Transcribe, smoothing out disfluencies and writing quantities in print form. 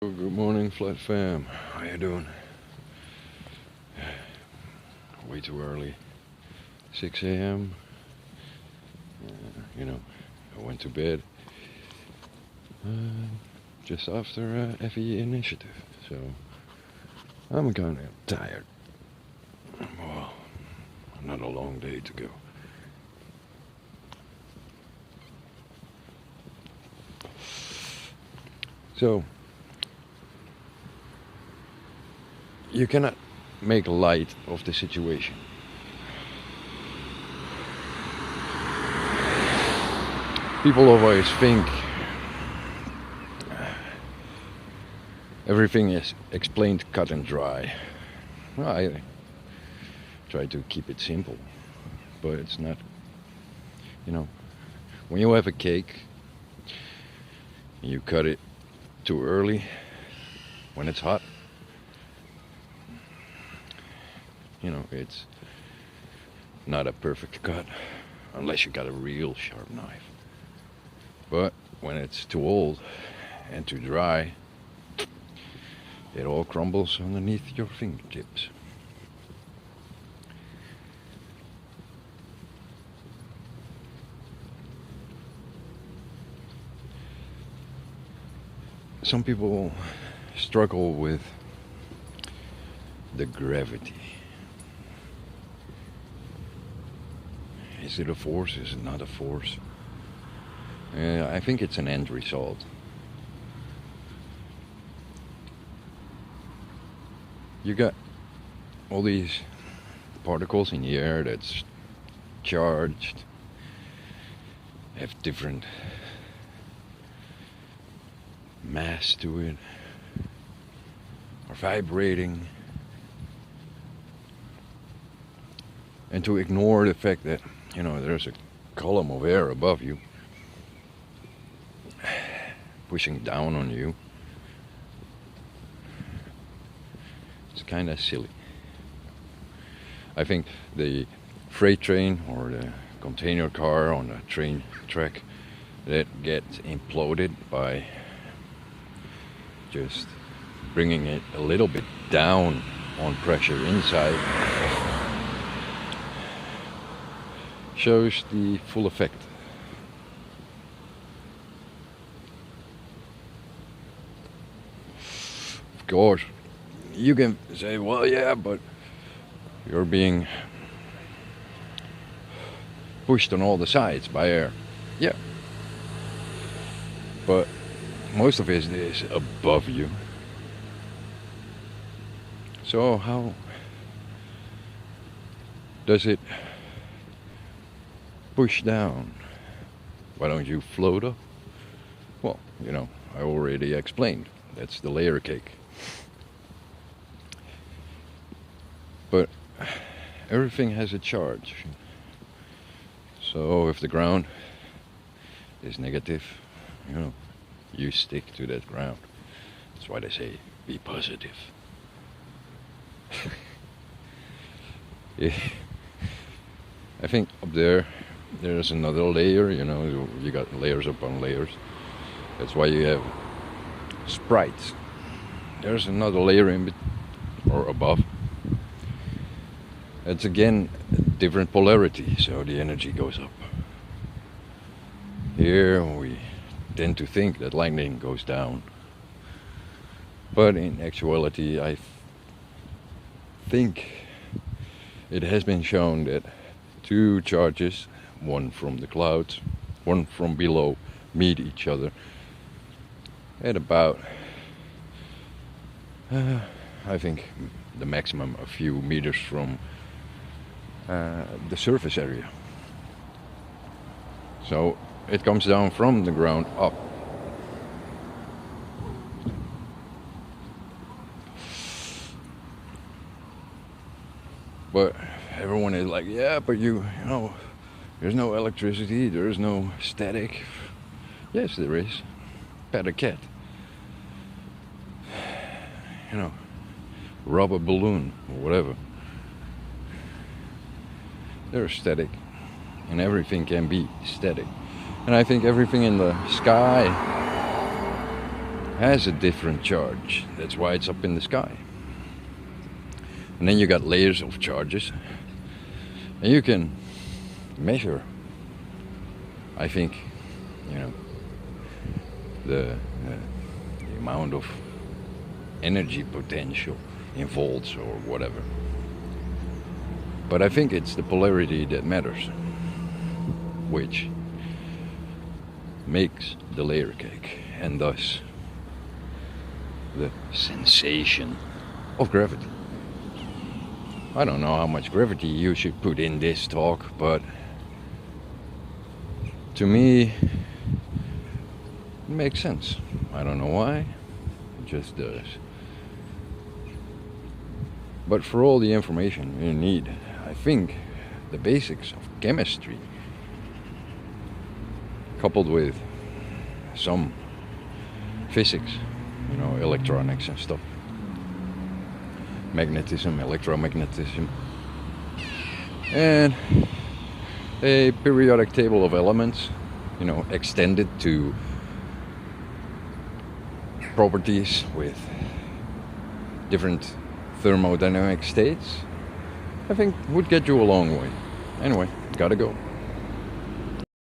Good morning, Flat Fam. How you doing? Way too early. 6 a.m. I went to bed just after FE initiative, so I'm kind of tired. Well, another long day to go. So, you cannot make light of the situation. People always think everything is explained cut and dry. Well, I try to keep it simple, but it's not. When you have a cake, you cut it too early when it's hot. It's not a perfect cut unless you got a real sharp knife. But when it's too old and too dry, it all crumbles underneath your fingertips. Some people struggle with the gravity. Is it a force? Is it not a force? I think it's an end result. You got all these particles in the air that's charged, have different mass to it, are vibrating. And to ignore the fact that, there's a column of air above you pushing down on you, it's kind of silly. I think the freight train or the container car on the train track that gets imploded by just bringing it a little bit down on pressure inside shows the full effect. Of course, you can say, well, yeah, but you're being pushed on all the sides by air. Yeah. But most of it is above you. So how does it push down? Why don't you float up? Well, I already explained. That's the layer cake. But everything has a charge. So if the ground is negative, you stick to that ground. That's why they say be positive. Yeah. I think up there's another layer, you got layers upon layers. That's why you have sprites. There's another layer or above. It's again different polarity, so the energy goes up. Here we tend to think that lightning goes down, but in actuality I think it has been shown that two charges, one from the clouds, one from below, meet each other at about I think the maximum a few meters from the surface area. So it comes down from the ground up. But everyone is like, yeah, but there's no electricity, there's no static. Yes, there is. Pet a cat. Rubber balloon or whatever. They're static, and everything can be static. And I think everything in the sky has a different charge. That's why it's up in the sky. And then you got layers of charges, and you can measure, I think, you know, the amount of energy potential in volts or whatever. But I think it's the polarity that matters, which makes the layer cake, and thus the sensation of gravity. I don't know how much gravity you should put in this talk, but to me it makes sense. I don't know why, it just does. But for all the information you need, I think the basics of chemistry, coupled with some physics, you know, electronics and stuff, magnetism, electromagnetism, and a periodic table of elements, you know, extended to properties with different thermodynamic states, I think would get you a long way. Anyway, gotta go.